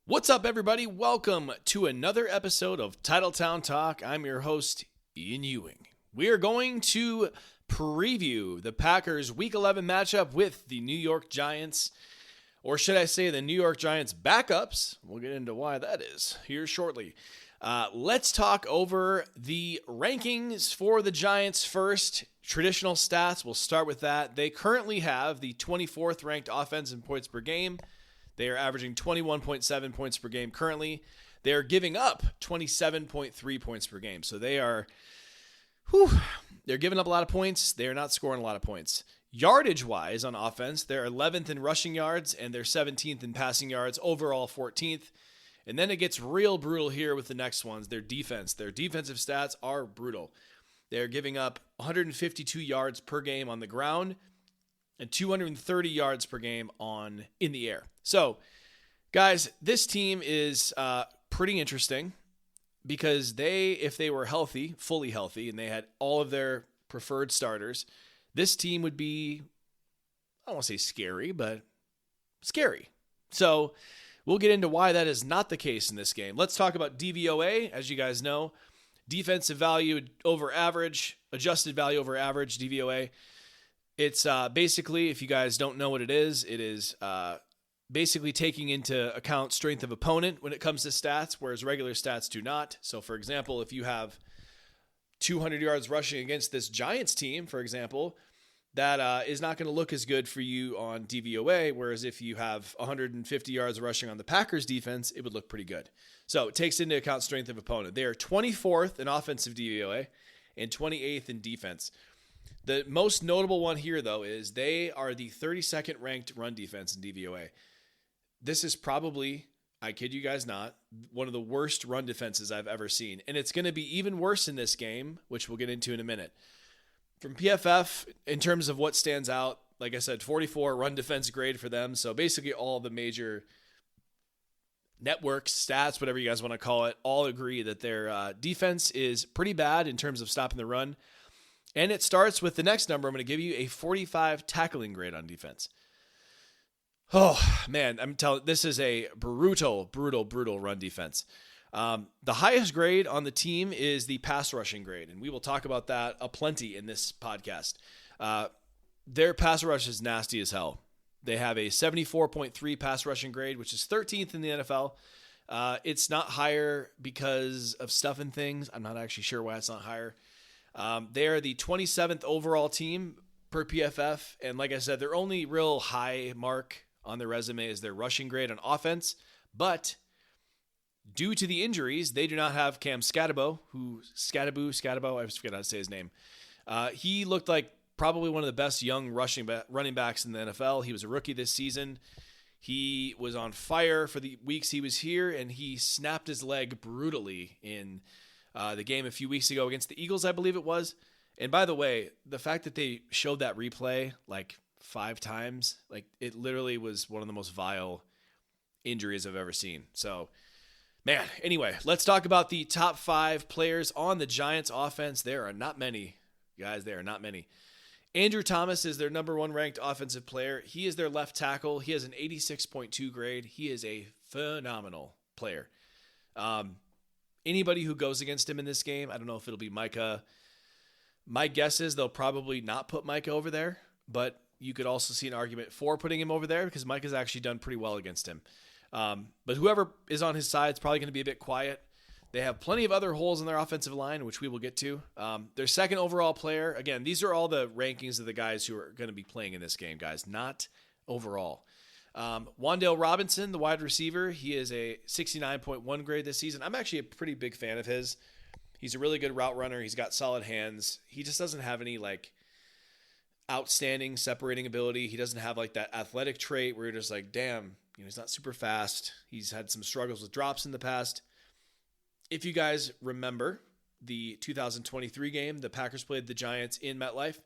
What's up, everybody? Welcome to another episode of Titletown Talk. I'm your host, Ian Ewing. We are going to preview the Packers' Week 11 matchup with the New York Giants, or should I say the New York Giants backups. We'll get into why that is here shortly. Let's talk over the rankings for the Giants first. Traditional stats, we'll start with that. They currently have the 24th ranked offense in points per game. They are averaging 21.7 points per game currently. They are giving up 27.3 points per game. So they're giving up a lot of points. They are not scoring a lot of points. Yardage-wise on offense, they're 11th in rushing yards and they're 17th in passing yards, overall 14th. And then it gets real brutal here with the next ones, their defense. Their defensive stats are brutal. They're giving up 152 yards per game on the ground and 230 yards per game in the air. So, guys, this team is pretty interesting because if they were healthy, fully healthy, and they had all of their preferred starters, this team would be, I don't want to say scary, but scary. So, we'll get into why that is not the case in this game. Let's talk about DVOA. As you guys know, defensive value over average, adjusted value over average, DVOA. It's basically, if you guys don't know what it is basically taking into account strength of opponent when it comes to stats, whereas regular stats do not. So, for example, if you have 200 yards rushing against this Giants team, for example, that is not going to look as good for you on DVOA, whereas if you have 150 yards rushing on the Packers defense, it would look pretty good. So, it takes into account strength of opponent. They are 24th in offensive DVOA and 28th in defense. The most notable one here, though, is they are the 32nd ranked run defense in DVOA. This is probably, I kid you guys not, one of the worst run defenses I've ever seen. And it's going to be even worse in this game, which we'll get into in a minute. From PFF, in terms of what stands out, like I said, 44 run defense grade for them. So basically all the major networks, stats, whatever you guys want to call it, all agree that their defense is pretty bad in terms of stopping the run. And it starts with the next number. I'm going to give you a 45 tackling grade on defense. Oh, man, I'm telling you, this is a brutal run defense. The highest grade on the team is the pass rushing grade, and we will talk about that aplenty in this podcast. Their pass rush is nasty as hell. They have a 74.3 pass rushing grade, which is 13th in the NFL. It's not higher because of stuff and things. I'm not actually sure why it's not higher. They are the 27th overall team per PFF. And like I said, their only real high mark on their resume is their rushing grade on offense. But due to the injuries, they do not have Cam Skattebo, I just forget how to say his name. He looked like probably one of the best young running backs in the NFL. He was a rookie this season. He was on fire for the weeks he was here, and he snapped his leg brutally in the game a few weeks ago against the Eagles, I believe it was. And by the way, the fact that they showed that replay like 5 times, like it literally was one of the most vile injuries I've ever seen. So, man, anyway, let's talk about the top 5 players on the Giants offense. There are not many, guys. There are not many. Andrew Thomas is their number 1 ranked offensive player. He is their left tackle. He has an 86.2 grade. He is a phenomenal player. Anybody who goes against him in this game, I don't know if it'll be Micah. My guess is they'll probably not put Micah over there, but you could also see an argument for putting him over there because Micah's actually done pretty well against him. But whoever is on his side is probably going to be a bit quiet. They have plenty of other holes in their offensive line, which we will get to. Their second overall player, again, these are all the rankings of the guys who are going to be playing in this game, guys, not overall. Wan'Dale Robinson, the wide receiver, he is a 69.1 grade this season. I'm actually a pretty big fan of his. He's a really good route runner. He's got solid hands. He just doesn't have any like outstanding separating ability. He doesn't have like that athletic trait where you're just like, damn, he's not super fast. He's had some struggles with drops in the past. If you guys remember the 2023 game, the Packers played the Giants in MetLife,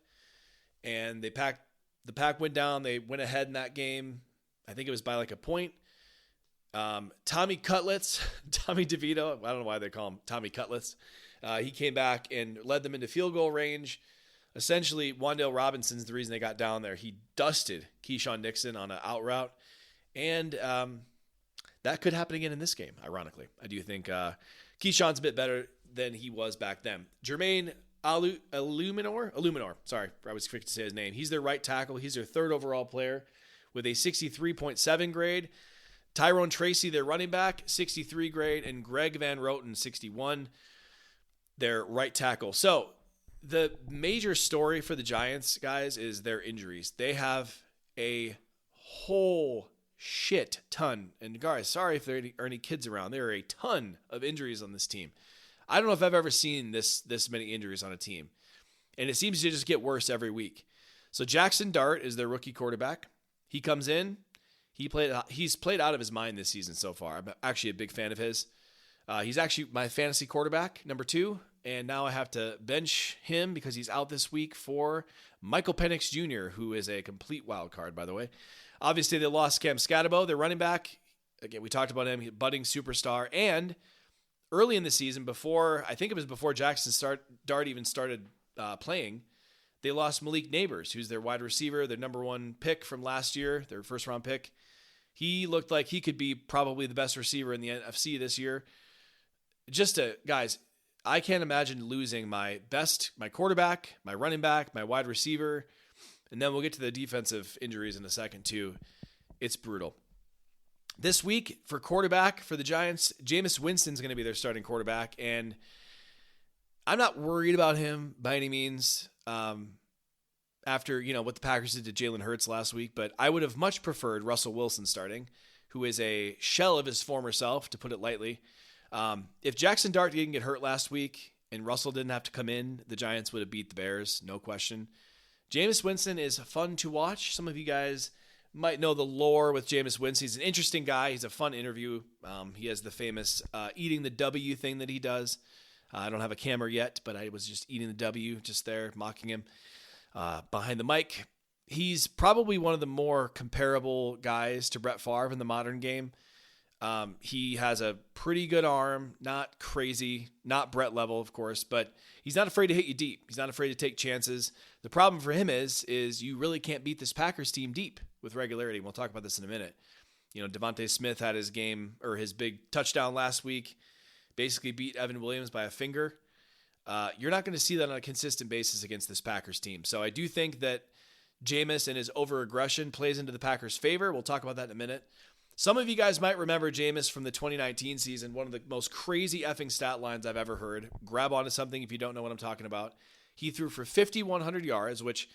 and the Pack went down. They went ahead in that game. I think it was by like a point. Tommy Cutlets, Tommy DeVito, I don't know why they call him Tommy Cutlets. He came back and led them into field goal range. Essentially, Wan'Dale Robinson's the reason they got down there. He dusted Keyshawn Nixon on an out route. And That could happen again in this game, ironically. I do think Keyshawn's a bit better than he was back then. Jermaine Illuminor. Sorry, I was quick to say his name. He's their right tackle. He's their third overall player with a 63.7 grade. Tyrone Tracy, their running back, 63 grade, and Greg Van Roten, 61, their right tackle. So the major story for the Giants, guys, is their injuries. They have a whole shit ton. And guys, sorry if there are any kids around. There are a ton of injuries on this team. I don't know if I've ever seen this many injuries on a team. And it seems to just get worse every week. So Jackson Dart is their rookie quarterback. He comes in. He's played out of his mind this season so far. I'm actually a big fan of his. He's actually my fantasy quarterback, number 2. And now I have to bench him because he's out this week for Michael Penix Jr., who is a complete wild card, by the way. Obviously, they lost Cam Scatterbo, their running back. Again, we talked about him, budding superstar. And early in the season, before Jackson Dart even started playing, they lost Malik Neighbors, who's their wide receiver, their number 1 pick from last year, their first-round pick. He looked like he could be probably the best receiver in the NFC this year. Guys, I can't imagine losing my quarterback, my running back, my wide receiver, and then we'll get to the defensive injuries in a second too. It's brutal. This week for quarterback for the Giants, Jameis Winston's going to be their starting quarterback, and I'm not worried about him by any means after what the Packers did to Jalen Hurts last week, but I would have much preferred Russell Wilson starting, who is a shell of his former self, to put it lightly. If Jackson Dart didn't get hurt last week and Russell didn't have to come in, the Giants would have beat the Bears, no question. Jameis Winston is fun to watch. Some of you guys might know the lore with Jameis Winston. He's an interesting guy. He's a fun interview. He has the famous eating the W thing that he does. I don't have a camera yet, but I was just eating the W just there, mocking him behind the mic. He's probably one of the more comparable guys to Brett Favre in the modern game. He has a pretty good arm, not crazy, not Brett level, of course, but he's not afraid to hit you deep. He's not afraid to take chances. The problem for him is you really can't beat this Packers team deep with regularity. We'll talk about this in a minute. Devontae Smith had his big touchdown last week, basically beat Evan Williams by a finger. You're not going to see that on a consistent basis against this Packers team. So I do think that Jameis and his over-aggression plays into the Packers' favor. We'll talk about that in a minute. Some of you guys might remember Jameis from the 2019 season, one of the most crazy effing stat lines I've ever heard. Grab onto something if you don't know what I'm talking about. He threw for 5,100 yards, which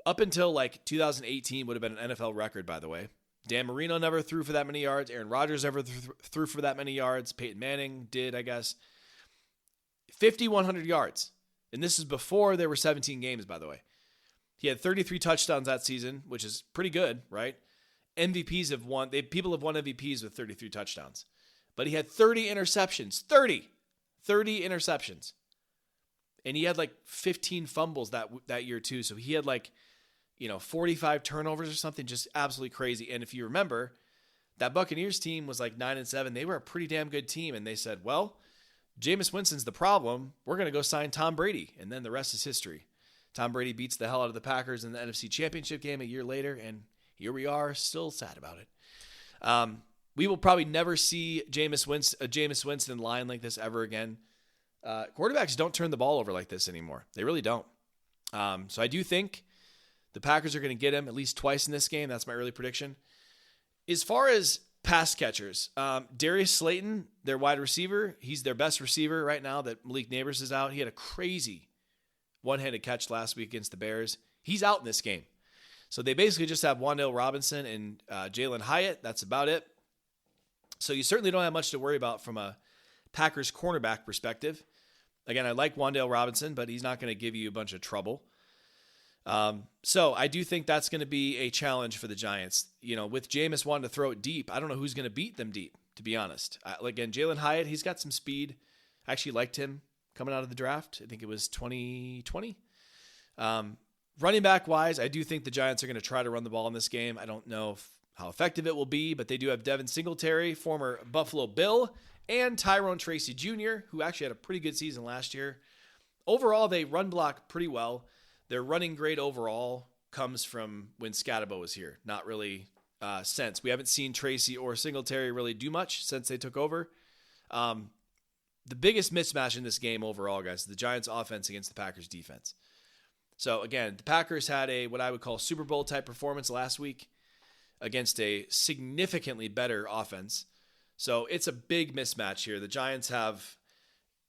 up until 2018 would have been an NFL record, by the way. Dan Marino never threw for that many yards. Aaron Rodgers never threw for that many yards. Peyton Manning did, I guess. 5,100 yards. And this is before there were 17 games, by the way. He had 33 touchdowns that season, which is pretty good, right? People have won MVPs with 33 touchdowns. But he had 30 interceptions. 30 interceptions. And he had 15 fumbles that year too. So he had 45 turnovers or something, just absolutely crazy. And if you remember, that Buccaneers team was 9-7. They were a pretty damn good team. And they said, well, Jameis Winston's the problem. We're going to go sign Tom Brady. And then the rest is history. Tom Brady beats the hell out of the Packers in the NFC Championship game a year later. And here we are, still sad about it. We will probably never see Jameis Winston line like this ever again. Quarterbacks don't turn the ball over like this anymore. They really don't. So I do think the Packers are going to get him at least twice in this game. That's my early prediction. As far as pass catchers, Darius Slayton, their wide receiver, he's their best receiver right now that Malik Neighbors is out. He had a crazy one-handed catch last week against the Bears. He's out in this game. So they basically just have Wan'Dale Robinson and Jalen Hyatt. That's about it. So you certainly don't have much to worry about from a Packers cornerback perspective. Again, I like Wan'Dale Robinson, but he's not going to give you a bunch of trouble. So I do think that's going to be a challenge for the Giants. With Jameis wanting to throw it deep, I don't know who's going to beat them deep, to be honest. Again, Jalen Hyatt, he's got some speed. I actually liked him coming out of the draft. I think it was 2020. Running back wise, I do think the Giants are going to try to run the ball in this game. I don't know how effective it will be, but they do have Devin Singletary, former Buffalo Bill, and Tyrone Tracy Jr., who actually had a pretty good season last year. Overall, they run block pretty well. Their running grade overall comes from when Scatterbo was here, not really since. We haven't seen Tracy or Singletary really do much since they took over. The biggest mismatch in this game overall, guys, is the Giants' offense against the Packers' defense. So, again, the Packers had what I would call Super Bowl-type performance last week against a significantly better offense. So, it's a big mismatch here. The Giants have...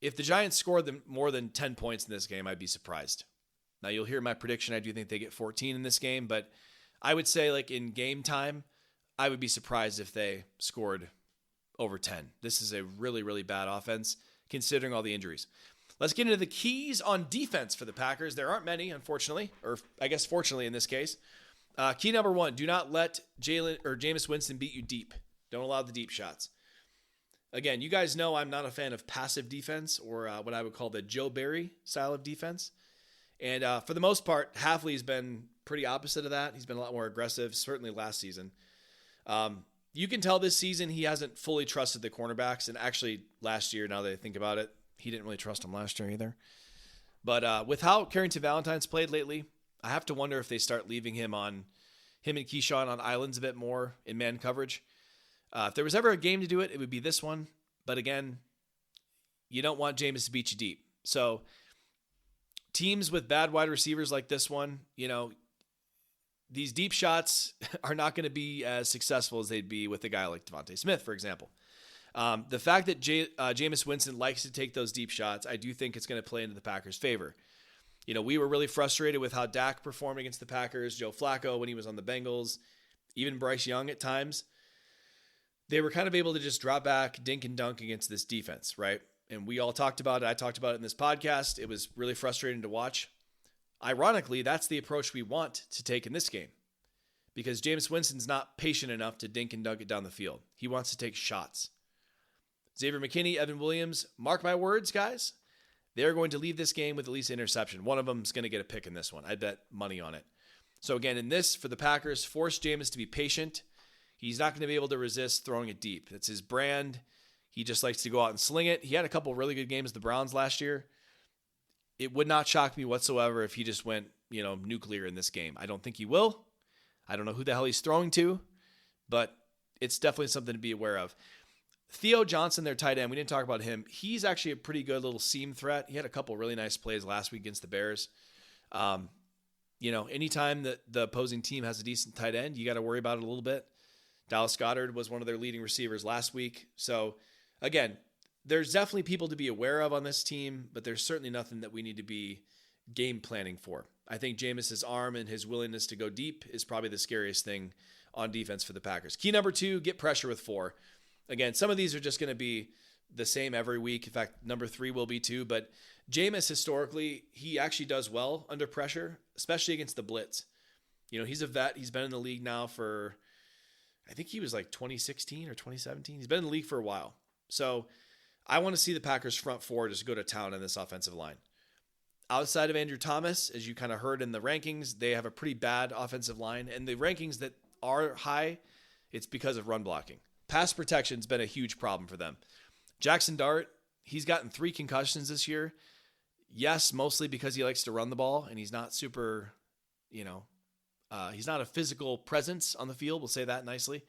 If the Giants scored them more than 10 points in this game, I'd be surprised. Now, you'll hear my prediction. I do think they get 14 in this game, but I would say, like, in game time, I would be surprised if they scored over 10. This is a really, really bad offense, considering all the injuries. Let's get into the keys on defense for the Packers. There aren't many, unfortunately, or I guess fortunately in this case. Key number 1, do not let Jameis Winston beat you deep. Don't allow the deep shots. Again, you guys know I'm not a fan of passive defense or what I would call the Joe Barry style of defense. And for the most part, Hafley's been pretty opposite of that. He's been a lot more aggressive, certainly last season. You can tell this season he hasn't fully trusted the cornerbacks. And actually last year, now that I think about it, he didn't really trust them last year either. But with how Carrington Valentine's played lately, I have to wonder if they start leaving him and Keyshawn on islands a bit more in man coverage. If there was ever a game to do it, it would be this one. But again, you don't want Jameis to beat you deep. So teams with bad wide receivers like this one, these deep shots are not going to be as successful as they'd be with a guy like Devontae Smith, for example. The fact that Jameis Winston likes to take those deep shots, I do think it's going to play into the Packers' favor. We were really frustrated with how Dak performed against the Packers, Joe Flacco when he was on the Bengals, even Bryce Young at times. They were kind of able to just drop back, dink and dunk against this defense, right? And we all talked about it. I talked about it in this podcast. It was really frustrating to watch. Ironically, that's the approach we want to take in this game because Jameis Winston's not patient enough to dink and dunk it down the field. He wants to take shots. Xavier McKinney, Evan Williams, mark my words, guys. They're going to leave this game with at least an interception. One of them is going to get a pick in this one. I bet money on it. So again, in this, for the Packers, force Jameis to be patient. He's not going to be able to resist throwing it deep. That's his brand. He just likes to go out and sling it. He had a couple really good games with the Browns last year. It would not shock me whatsoever if he just went, nuclear in this game. I don't think he will. I don't know who the hell he's throwing to, but it's definitely something to be aware of. Theo Johnson, their tight end, we didn't talk about him. He's actually a pretty good little seam threat. He had a couple really nice plays last week against the Bears. Anytime that the opposing team has a decent tight end, you got to worry about it a little bit. Dallas Goedert was one of their leading receivers last week. So, again, there's definitely people to be aware of on this team, but there's certainly nothing that we need to be game planning for. I think Jameis's arm and his willingness to go deep is probably the scariest thing on defense for the Packers. Key number 2, get pressure with 4. Again, some of these are just going to be the same every week. In fact, number 3 will be too. But Jameis, historically, he actually does well under pressure, especially against the blitz. He's a vet. He's been in the league now for, I think he was like 2016 or 2017. He's been in the league for a while. So I want to see the Packers front 4 just go to town on this offensive line. Outside of Andrew Thomas, as you kind of heard in the rankings, they have a pretty bad offensive line. And the rankings that are high, it's because of run blocking. Pass protection's been a huge problem for them. Jackson Dart, he's gotten 3 concussions this year. Yes, mostly because he likes to run the ball, and he's not super, he's not a physical presence on the field. We'll say that nicely.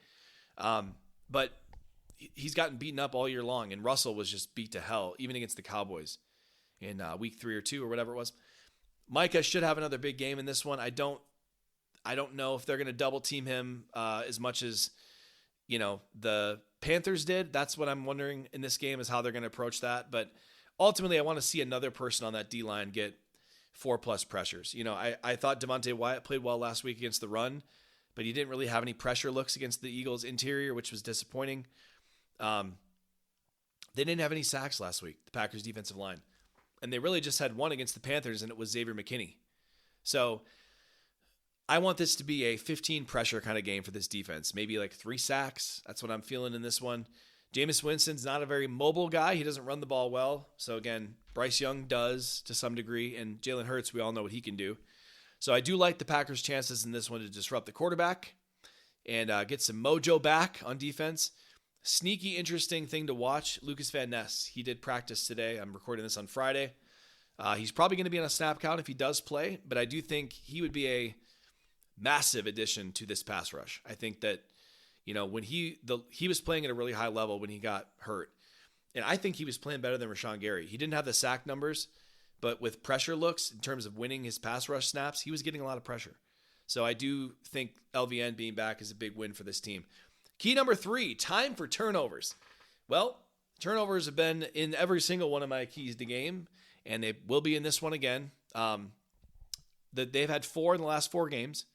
But he's gotten beaten up all year long, and Russell was just beat to hell, even against the Cowboys in week 3 or 2 or whatever it was. Micah should have another big game in this one. I don't know if they're going to double team him as much as the Panthers did. That's what I'm wondering in this game is how they're going to approach that. But ultimately, I want to see another person on that D-line get 4+ pressures. I thought Devontae Wyatt played well last week against the run, but he didn't really have any pressure looks against the Eagles' interior, which was disappointing. They didn't have any sacks last week, the Packers' defensive line. And they really just had one against the Panthers, and it was Xavier McKinney. So I want this to be a 15 pressure kind of game for this defense. Maybe like 3 sacks. That's what I'm feeling in this one. Jameis Winston's not a very mobile guy. He doesn't run the ball well. So again, Bryce Young does to some degree, and Jalen Hurts, we all know what he can do. So I do like the Packers' chances in this one to disrupt the quarterback and get some mojo back on defense. Sneaky, interesting thing to watch, Lucas Van Ness. He did practice today. I'm recording this on Friday. He's probably going to be on a snap count if he does play, but I do think he would be massive addition to this pass rush. I think that, when he was playing at a really high level when he got hurt. And I think he was playing better than Rashawn Gary. He didn't have the sack numbers, but with pressure looks in terms of winning his pass rush snaps, he was getting a lot of pressure. So I do think LVN being back is a big win for this team. Key number 3, time for turnovers. Well, turnovers have been in every single one of my keys to game, and they will be in this one again. They've had 4 in the last 4 games.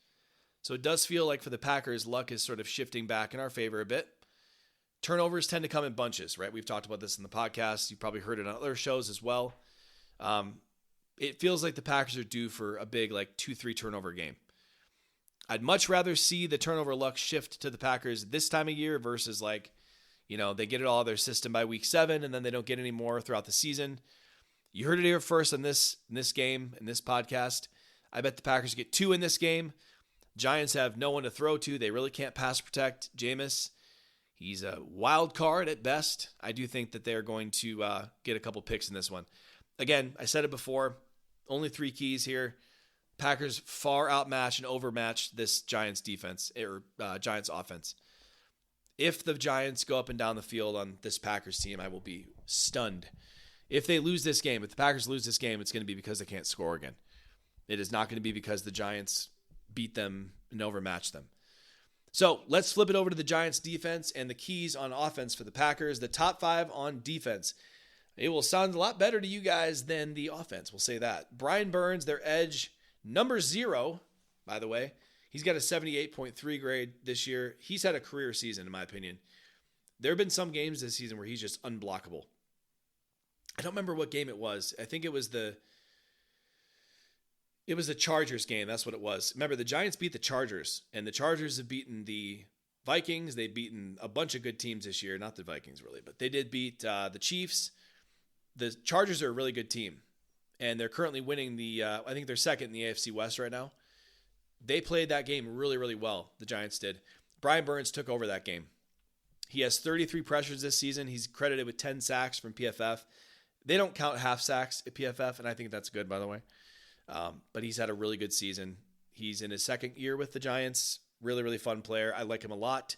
So it does feel like for the Packers, luck is sort of shifting back in our favor a bit. Turnovers tend to come in bunches, right? We've talked about this in the podcast. You've probably heard it on other shows as well. It feels like the Packers are due for a big 2-3 turnover game. I'd much rather see the turnover luck shift to the Packers this time of year versus they get it all out of their system by week 7 and then they don't get any more throughout the season. You heard it here first in this game, in this podcast. I bet the Packers get 2 in this game. Giants have no one to throw to. They really can't pass protect Jameis. He's a wild card at best. I do think that they're going to get a couple picks in this one. Again, I said it before, only 3 keys here. Packers far outmatch and overmatch this Giants defense or Giants offense. If the Giants go up and down the field on this Packers team, I will be stunned. If they lose this game, if the Packers lose this game, it's going to be because they can't score again. It is not going to be because the Giants beat them and overmatch them. So let's flip it over to the Giants defense and the keys on offense for the Packers. The top 5 on defense. It will sound a lot better to you guys than the offense. We'll say that. Brian Burns, their edge, number 0, by the way. He's got a 78.3 grade this year. He's had a career season, in my opinion. There have been some games this season where he's just unblockable. I don't remember what game it was. I think it was the Chargers game. That's what it was. Remember, the Giants beat the Chargers, and the Chargers have beaten the Vikings. They've beaten a bunch of good teams this year. Not the Vikings, really, but they did beat the Chiefs. The Chargers are a really good team, and they're currently winning I think they're second in the AFC West right now. They played that game really, really well, the Giants did. Brian Burns took over that game. He has 33 pressures this season. He's credited with 10 sacks from PFF. They don't count half sacks at PFF, and I think that's good, by the way. But he's had a really good season. He's in his second year with the Giants. Really, really fun player. I like him a lot.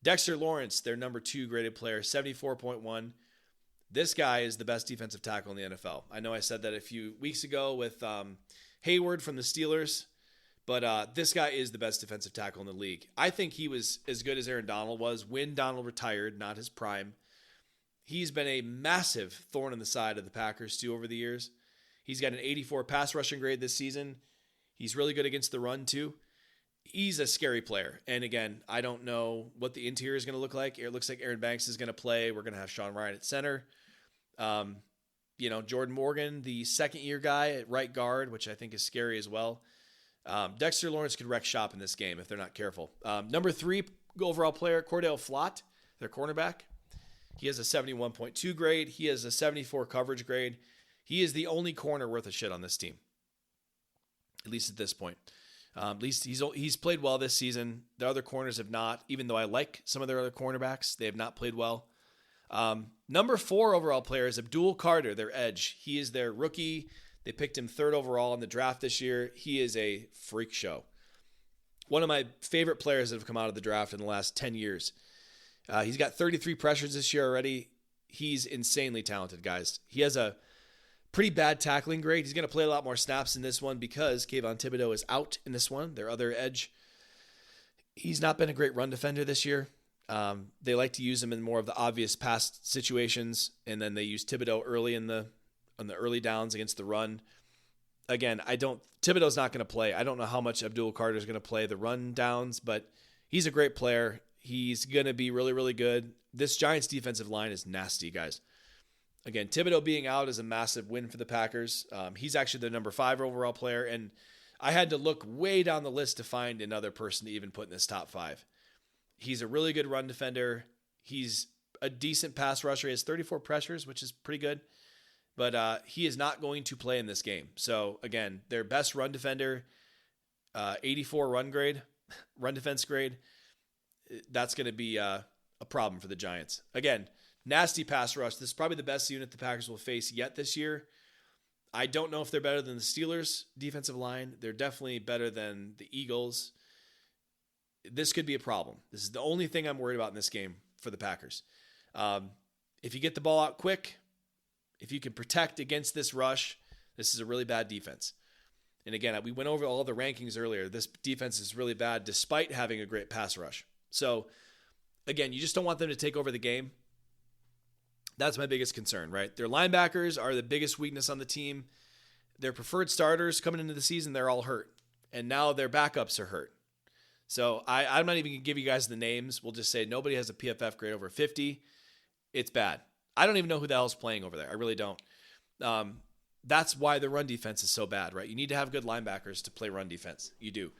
Dexter Lawrence, their number 2 graded player, 74.1. This guy is the best defensive tackle in the NFL. I know I said that a few weeks ago with Hayward from the Steelers, but this guy is the best defensive tackle in the league. I think he was as good as Aaron Donald was when Donald retired, not his prime. He's been a massive thorn in the side of the Packers, too, over the years. He's got an 84 pass rushing grade this season. He's really good against the run, too. He's a scary player. And again, I don't know what the interior is going to look like. It looks like Aaron Banks is going to play. We're going to have Sean Ryan at center. Jordan Morgan, the second-year guy at right guard, which I think is scary as well. Dexter Lawrence could wreck shop in this game if they're not careful. Number 3 overall player, Cordell Flott, their cornerback. He has a 71.2 grade. He has a 74 coverage grade. He is the only corner worth a shit on this team, at least at this point. At least he's played well this season. The other corners have not, even though I like some of their other cornerbacks. They have not played well. Number 4 overall player is Abdul Carter, their edge. He is their rookie. They picked him 3rd overall in the draft this year. He is a freak show. One of my favorite players that have come out of the draft in the last 10 years. He's got 33 pressures this year already. He's insanely talented, guys. He has a pretty bad tackling grade. He's going to play a lot more snaps in this one because Kayvon Thibodeau is out in this one, their other edge. He's not been a great run defender this year. They like to use him in more of the obvious pass situations, and then they use Thibodeau early on the early downs against the run. Again, Thibodeau's not going to play. I don't know how much Abdul Carter is going to play the run downs, but he's a great player. He's going to be really, really good. This Giants defensive line is nasty, guys. Again, Thibodeau being out is a massive win for the Packers. He's actually the number 5 overall player, and I had to look way down the list to find another person to even put in this top 5. He's a really good run defender. He's a decent pass rusher. He has 34 pressures, which is pretty good, but he is not going to play in this game. So, again, their best run defender, 84 run defense grade. That's going to be a problem for the Giants. Again, nasty pass rush. This is probably the best unit the Packers will face yet this year. I don't know if they're better than the Steelers' defensive line. They're definitely better than the Eagles. This could be a problem. This is the only thing I'm worried about in this game for the Packers. If you get the ball out quick, if you can protect against this rush, this is a really bad defense. And again, we went over all the rankings earlier. This defense is really bad despite having a great pass rush. So, again, you just don't want them to take over the game. That's my biggest concern, right? Their linebackers are the biggest weakness on the team. Their preferred starters coming into the season, they're all hurt. And now their backups are hurt. So I'm not even going to give you guys the names. We'll just say nobody has a PFF grade over 50. It's bad. I don't even know who the hell's playing over there. I really don't. That's why the run defense is so bad, right? You need to have good linebackers to play run defense. You do.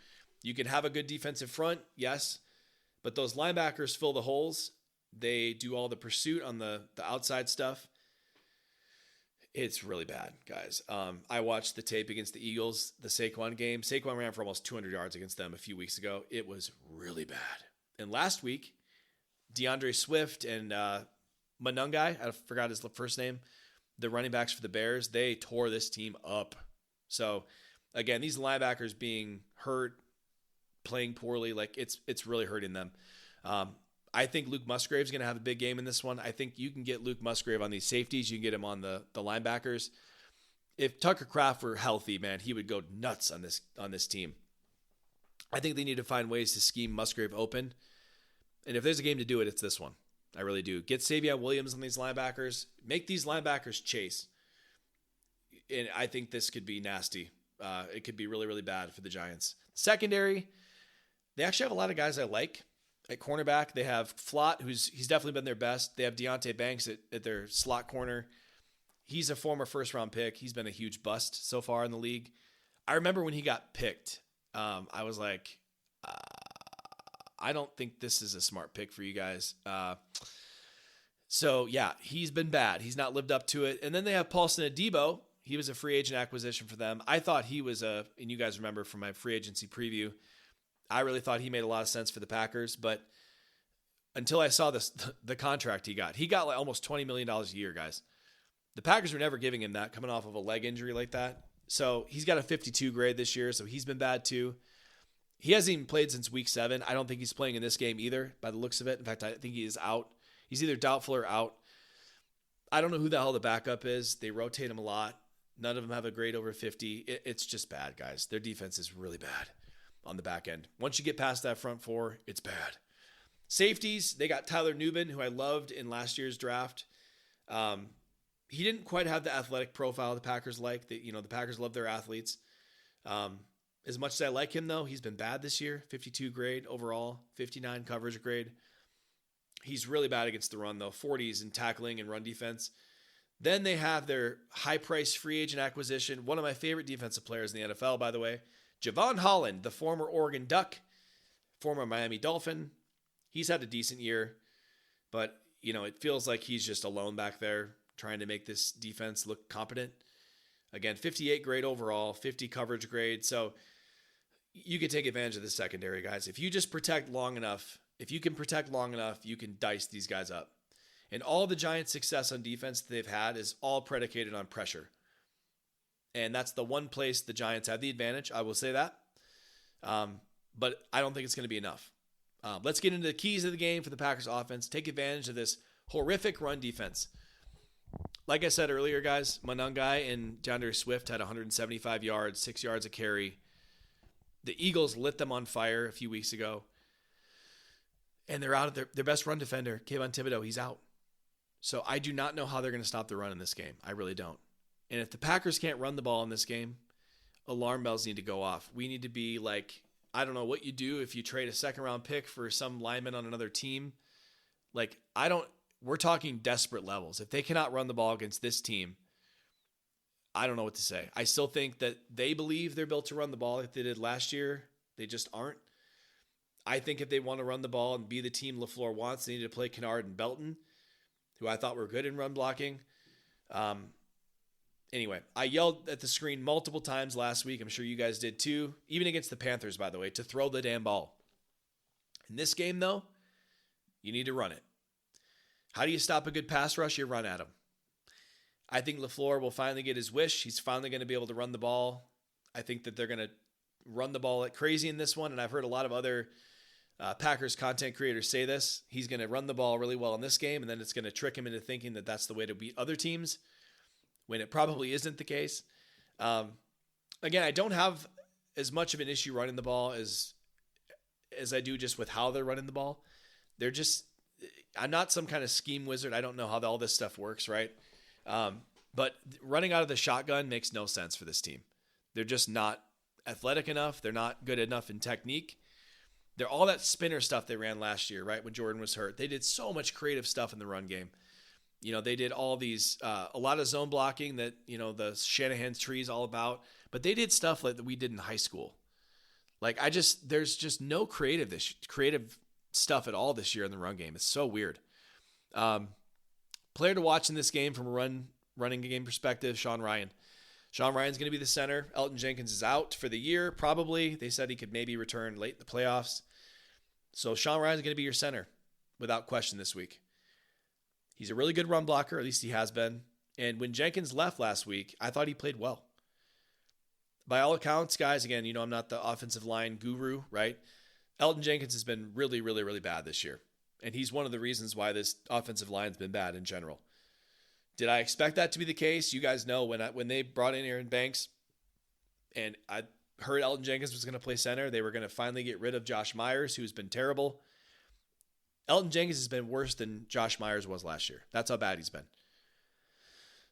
You can have a good defensive front, yes, but those linebackers fill the holes. They do all the pursuit on the outside stuff. It's really bad, guys. I watched the tape against the Eagles, the Saquon game. Saquon ran for almost 200 yards against them a few weeks ago. It was really bad. And last week, DeAndre Swift and Manungai, I forgot his first name, the running backs for the Bears, they tore this team up. So, again, these linebackers being hurt, playing poorly, like it's really hurting them. I think Luke Musgrave's going to have a big game in this one. I think you can get Luke Musgrave on these safeties. You can get him on the linebackers. If Tucker Kraft were healthy, man, he would go nuts on this team. I think they need to find ways to scheme Musgrave open. And if there's a game to do it, it's this one. I really do. Get Savion Williams on these linebackers. Make these linebackers chase. And I think this could be nasty. It could be really, really bad for the Giants. Secondary, they actually have a lot of guys I like. At cornerback, they have Flott, he's definitely been their best. They have Deonte Banks at their slot corner. He's a former first-round pick. He's been a huge bust so far in the league. I remember when he got picked, I was like, I don't think this is a smart pick for you guys. So, yeah, he's been bad. He's not lived up to it. And then they have Paulson Adebo. He was a free agent acquisition for them. I thought he was and you guys remember from my free agency preview, I really thought he made a lot of sense for the Packers, but until I saw the contract he got like almost $20 million a year, guys. The Packers were never giving him that coming off of a leg injury like that. So he's got a 52 grade this year, so he's been bad too. He hasn't even played since week 7. I don't think he's playing in this game either by the looks of it. In fact, I think he is out. He's either doubtful or out. I don't know who the hell the backup is. They rotate him a lot. None of them have a grade over 50. It's just bad, guys. Their defense is really bad on the back end. Once you get past that front four, it's bad. Safeties, they got Tyler Nubin, who I loved in last year's draft. He didn't quite have the athletic profile the Packers like. The Packers love their athletes. As much as I like him, though, he's been bad this year. 52 grade overall, 59 coverage grade. He's really bad against the run, though. 40s in tackling and run defense. Then they have their high-priced free agent acquisition. One of my favorite defensive players in the NFL, by the way. Javon Holland, the former Oregon Duck, former Miami Dolphin. He's had a decent year, but, it feels like he's just alone back there trying to make this defense look competent. Again, 58 grade overall, 50 coverage grade. So you can take advantage of the secondary, guys. If you just protect long enough, you can dice these guys up. And all the Giants' success on defense that they've had is all predicated on pressure. And that's the one place the Giants have the advantage. I will say that. But I don't think it's going to be enough. Let's get into the keys of the game for the Packers offense. Take advantage of this horrific run defense. Like I said earlier, guys, Manungai and DeAndre Swift had 175 yards, 6 yards a carry. The Eagles lit them on fire a few weeks ago. And they're out of their best run defender, Kayvon Thibodeau. He's out. So I do not know how they're going to stop the run in this game. I really don't. And if the Packers can't run the ball in this game, alarm bells need to go off. We need to be like, I don't know what you do if you trade a second-round pick for some lineman on another team. We're talking desperate levels. If they cannot run the ball against this team, I don't know what to say. I still think that they believe they're built to run the ball like they did last year. They just aren't. I think if they want to run the ball and be the team LaFleur wants, they need to play Kennard and Belton, who I thought were good in run blocking. Anyway, I yelled at the screen multiple times last week. I'm sure you guys did too, even against the Panthers, by the way, to throw the damn ball. In this game, though, you need to run it. How do you stop a good pass rush? You run at them. I think LaFleur will finally get his wish. He's finally going to be able to run the ball. I think that they're going to run the ball like crazy in this one, and I've heard a lot of other Packers content creators say this. He's going to run the ball really well in this game, and then it's going to trick him into thinking that that's the way to beat other teams when it probably isn't the case. Again, I don't have as much of an issue running the ball as I do just with how they're running the ball. I'm not some kind of scheme wizard. I don't know how all this stuff works, right? But running out of the shotgun makes no sense for this team. They're just not athletic enough. They're not good enough in technique. They're all that spinner stuff they ran last year, right? When Jordan was hurt, they did so much creative stuff in the run game. They did all these, a lot of zone blocking that, the Shanahan's tree is all about, but they did stuff like that we did in high school. There's just no creative stuff at all this year in the run game. It's so weird. Player to watch in this game from a running game perspective, Sean Rhyan. Sean Rhyan's going to be the center. Elgton Jenkins is out for the year, probably. They said he could maybe return late in the playoffs. So Sean Rhyan's going to be your center without question this week. He's a really good run blocker, at least he has been. And when Jenkins left last week, I thought he played well. By all accounts, guys, again, I'm not the offensive line guru, right? Elgton Jenkins has been really, really, really bad this year. And he's one of the reasons why this offensive line's been bad in general. Did I expect that to be the case? You guys know when they brought in Aaron Banks and I heard Elgton Jenkins was going to play center, they were going to finally get rid of Josh Myers, who's been terrible. Elgton Jenkins has been worse than Josh Myers was last year. That's how bad he's been.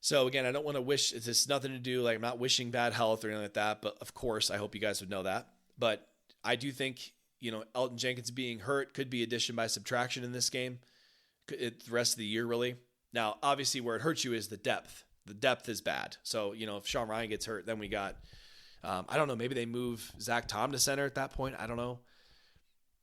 So again, I don't want to wish, it's just nothing to do, I'm not wishing bad health or anything like that, but of course, I hope you guys would know that. But I do think, Elgton Jenkins being hurt could be addition by subtraction in this game, the rest of the year, really. Now, obviously, where it hurts you is the depth. The depth is bad. So, if Sean Rhyan gets hurt, then we got, I don't know, maybe they move Zach Tom to center at that point. I don't know.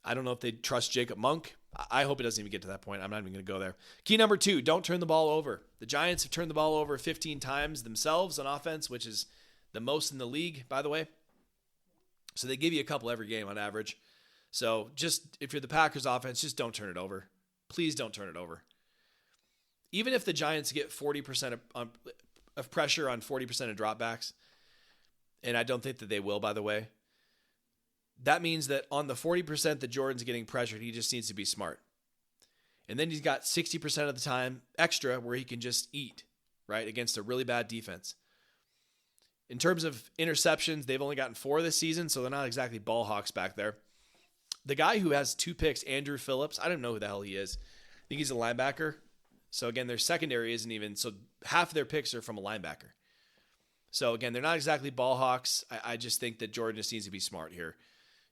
I don't know if they trust Jacob Monk. I hope it doesn't even get to that point. I'm not even going to go there. Key number 2, don't turn the ball over. The Giants have turned the ball over 15 times themselves on offense, which is the most in the league, by the way. So they give you a couple every game on average. So just, if you're the Packers offense, just don't turn it over. Please don't turn it over. Even if the Giants get 40% of pressure on 40% of dropbacks, and I don't think that they will, by the way, that means that on the 40% that Jordan's getting pressured, he just needs to be smart. And then he's got 60% of the time extra where he can just eat, right, against a really bad defense. In terms of interceptions, they've only gotten 4 this season, so they're not exactly ball hawks back there. The guy who has 2 picks, Andrew Phillips, I don't know who the hell he is. I think he's a linebacker. So again, their secondary isn't even, so half of their picks are from a linebacker. So again, they're not exactly ball hawks. I just think that Jordan just needs to be smart here.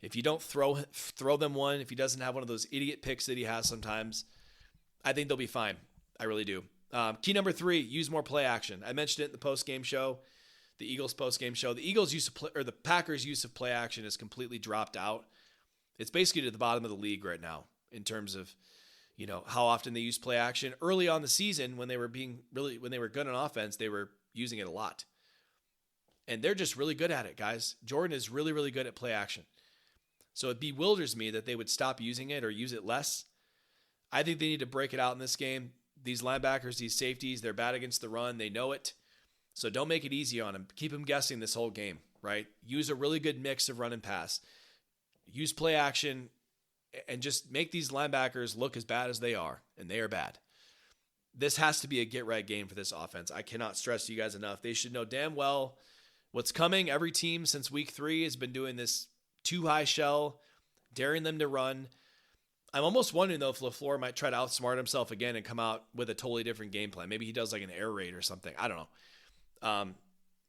If you don't throw them one, if he doesn't have one of those idiot picks that he has sometimes, I think they'll be fine. I really do. Key number 3, use more play action. I mentioned it in the post-game show, the Eagles post-game show. The Eagles use of play, or the Packers use of play action is completely dropped out. It's basically to the bottom of the league right now in terms of, how often they use play action. Early on the season, when they were good on offense, they were using it a lot. And they're just really good at it, guys. Jordan is really, really good at play action. So it bewilders me that they would stop using it or use it less. I think they need to break it out in this game. These linebackers, these safeties, they're bad against the run. They know it. So don't make it easy on them. Keep them guessing this whole game, right? Use a really good mix of run and pass. Use play action and just make these linebackers look as bad as they are, and they are bad. This has to be a get-right game for this offense. I cannot stress to you guys enough. They should know damn well what's coming. Every team since week 3 has been doing this too high shell, daring them to run. I'm almost wondering, though, if LaFleur might try to outsmart himself again and come out with a totally different game plan. Maybe he does like an air raid or something. I don't know.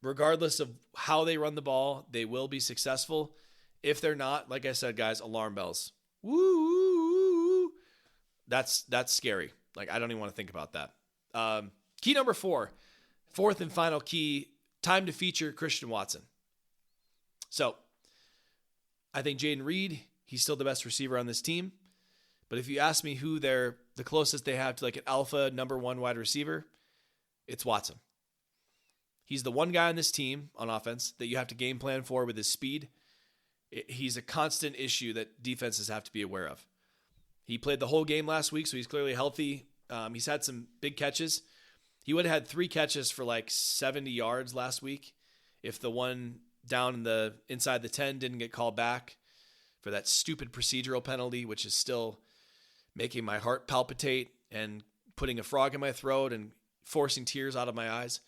Regardless of how they run the ball, they will be successful. If they're not, like I said, guys, alarm bells. Woo! That's scary. I don't even want to think about that. Key number 4, fourth and final key, time to feature Christian Watson. So I think Jaden Reed, he's still the best receiver on this team. But if you ask me who the closest they have to an alpha number 1 wide receiver, it's Watson. He's the one guy on this team on offense that you have to game plan for with his speed. He's a constant issue that defenses have to be aware of. He played the whole game last week, so he's clearly healthy. He's had some big catches. He would have had 3 catches for like 70 yards last week if the one down in the inside the 10 didn't get called back for that stupid procedural penalty, which is still making my heart palpitate and putting a frog in my throat and forcing tears out of my eyes.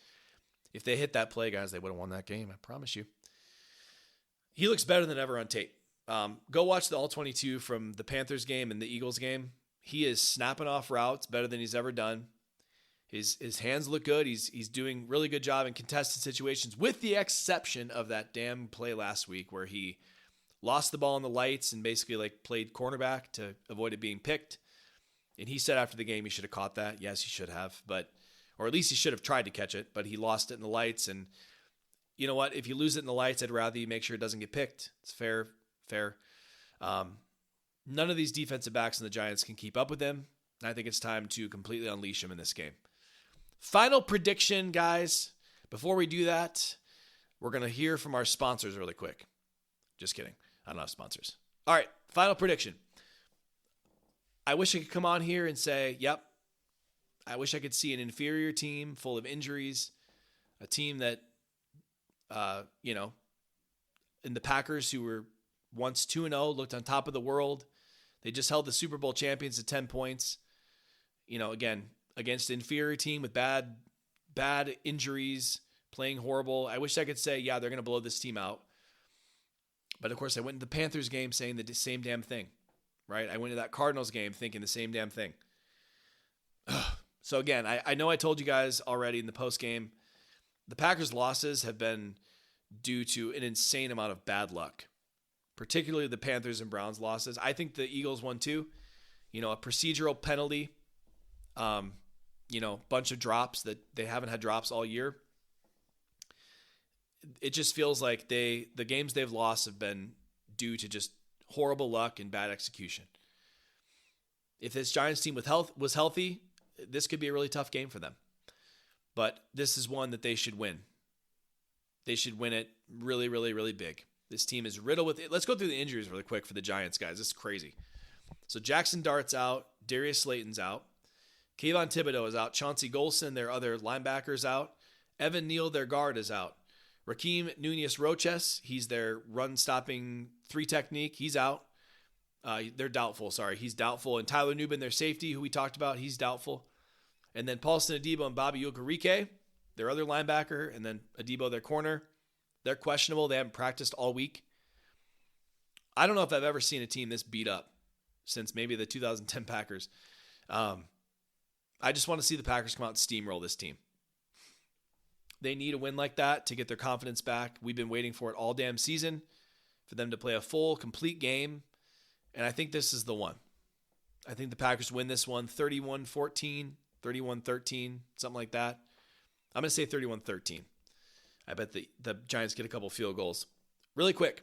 If they hit that play, guys, they would have won that game. I promise you. He looks better than ever on tape. Go watch the All-22 from the Panthers game and the Eagles game. He is snapping off routes better than he's ever done. His hands look good. He's doing really good job in contested situations, with the exception of that damn play last week where he lost the ball in the lights and basically like played cornerback to avoid it being picked. And he said after the game he should have caught that. Yes, he should have, or at least he should have tried to catch it, but he lost it in the lights. And you know what? If you lose it in the lights, I'd rather you make sure it doesn't get picked. It's fair. None of these defensive backs in the Giants can keep up with him. And I think it's time to completely unleash him in this game. Final prediction, guys. Before we do that, we're going to hear from our sponsors really quick. Just kidding. I don't have sponsors. All right, final prediction. I wish I could come on here and say, yep, I wish I could see an inferior team full of injuries, a team that, in the Packers, who were once 2-0, looked on top of the world. They just held the Super Bowl champions to 10 points. Again, against an inferior team with bad injuries, playing horrible. I wish I could say, yeah, they're going to blow this team out. But of course, I went into the Panthers game saying the same damn thing, right? I went to that Cardinals game thinking the same damn thing. So again, I know I told you guys already in the post game, the Packers' losses have been due to an insane amount of bad luck, particularly the Panthers and Browns losses. I think the Eagles won too. A procedural penalty, bunch of drops that they haven't had drops all year. It just feels like the games they've lost have been due to just horrible luck and bad execution. If this Giants team was healthy, this could be a really tough game for them. But this is one that they should win. They should win it really, really, really big. This team is riddled with it. Let's go through the injuries really quick for the Giants, guys. This is crazy. So Jackson Dart's out. Darius Slayton's out. Kayvon Thibodeau is out. Chauncey Golson, their other linebackers, out. Evan Neal, their guard, is out. Raheem Nunez-Roches, he's their run-stopping 3 technique. He's out. They're doubtful, sorry. He's doubtful. And Tyler Nubin, their safety, who we talked about, he's doubtful. And then Paulson Adebo and Bobby Okereke, their other linebacker, and then Adebo, their corner, they're questionable. They haven't practiced all week. I don't know if I've ever seen a team this beat up since maybe the 2010 Packers. I just want to see the Packers come out and steamroll this team. They need a win like that to get their confidence back. We've been waiting for it all damn season, for them to play a full, complete game. And I think this is the one. I think the Packers win this one 31-14, 31-13, something like that. I'm going to say 31-13. I bet the Giants get a couple field goals. Really quick,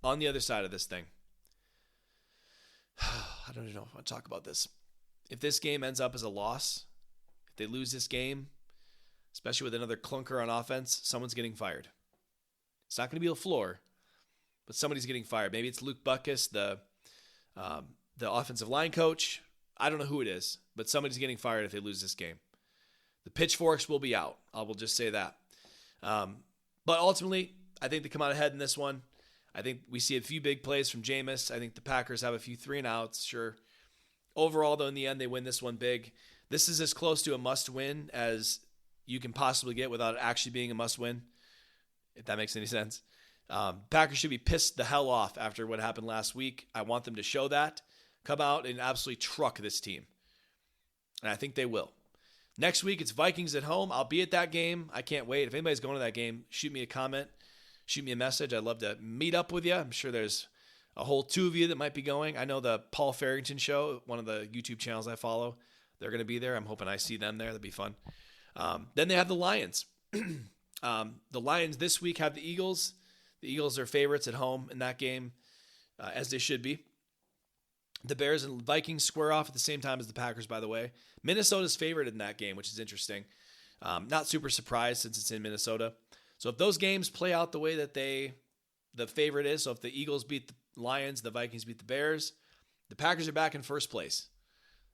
on the other side of this thing, I don't even know if I want to talk about this. If this game ends up as a loss, if they lose this game, especially with another clunker on offense, someone's getting fired. It's not going to be LaFleur, but somebody's getting fired. Maybe it's Luke Butkus, the offensive line coach. I don't know who it is, but somebody's getting fired if they lose this game. The pitchforks will be out. I will just say that. But ultimately, I think they come out ahead in this one. I think we see a few big plays from Jameis. I think the Packers have a few 3-and-outs, sure. Overall, though, in the end, they win this one big. This is as close to a must-win as you can possibly get without it actually being a must-win, if that makes any sense. Packers should be pissed the hell off after what happened last week. I want them to show that. Come out and absolutely truck this team. And I think they will. Next week, it's Vikings at home. I'll be at that game. I can't wait. If anybody's going to that game, shoot me a comment. Shoot me a message. I'd love to meet up with you. I'm sure there's a whole 2 of you that might be going. I know the Paul Farrington Show, one of the YouTube channels I follow, they're going to be there. I'm hoping I see them there. That'd be fun. Then they have the Lions. The Lions this week have the Eagles. The Eagles are favorites at home in that game, as they should be. The Bears and Vikings square off at the same time as the Packers, by the way. Minnesota's favored in that game, which is interesting. Not super surprised since it's in Minnesota. So if those games play out the way that the favorite is, so if the Eagles beat the Lions, the Vikings beat the Bears, the Packers are back in first place.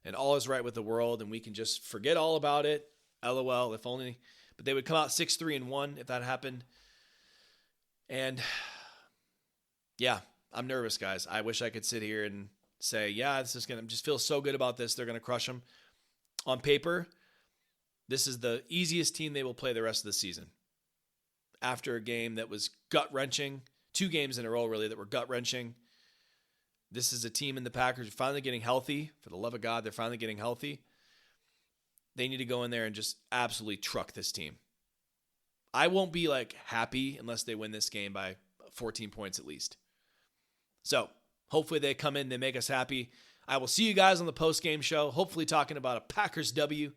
And all is right with the world, and we can just forget all about it. LOL, if only. But they would come out 6-3-1 if that happened. And yeah, I'm nervous, guys. I wish I could sit here and say, yeah, this is going to just feel so good about this. They're going to crush them. On paper, this is the easiest team they will play the rest of the season. After a game that was gut-wrenching, 2 games in a row, really, that were gut-wrenching. This is a team in the Packers finally getting healthy. For the love of God, they're finally getting healthy. They need to go in there and just absolutely truck this team. I won't be happy unless they win this game by 14 points at least. So hopefully they come in, they make us happy. I will see you guys on the post-game show, hopefully talking about a Packers W.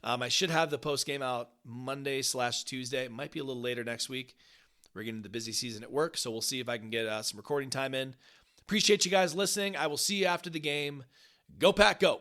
I should have the post-game out Monday/Tuesday. It might be a little later next week. We're getting into the busy season at work, so we'll see if I can get some recording time in. Appreciate you guys listening. I will see you after the game. Go Pack, go!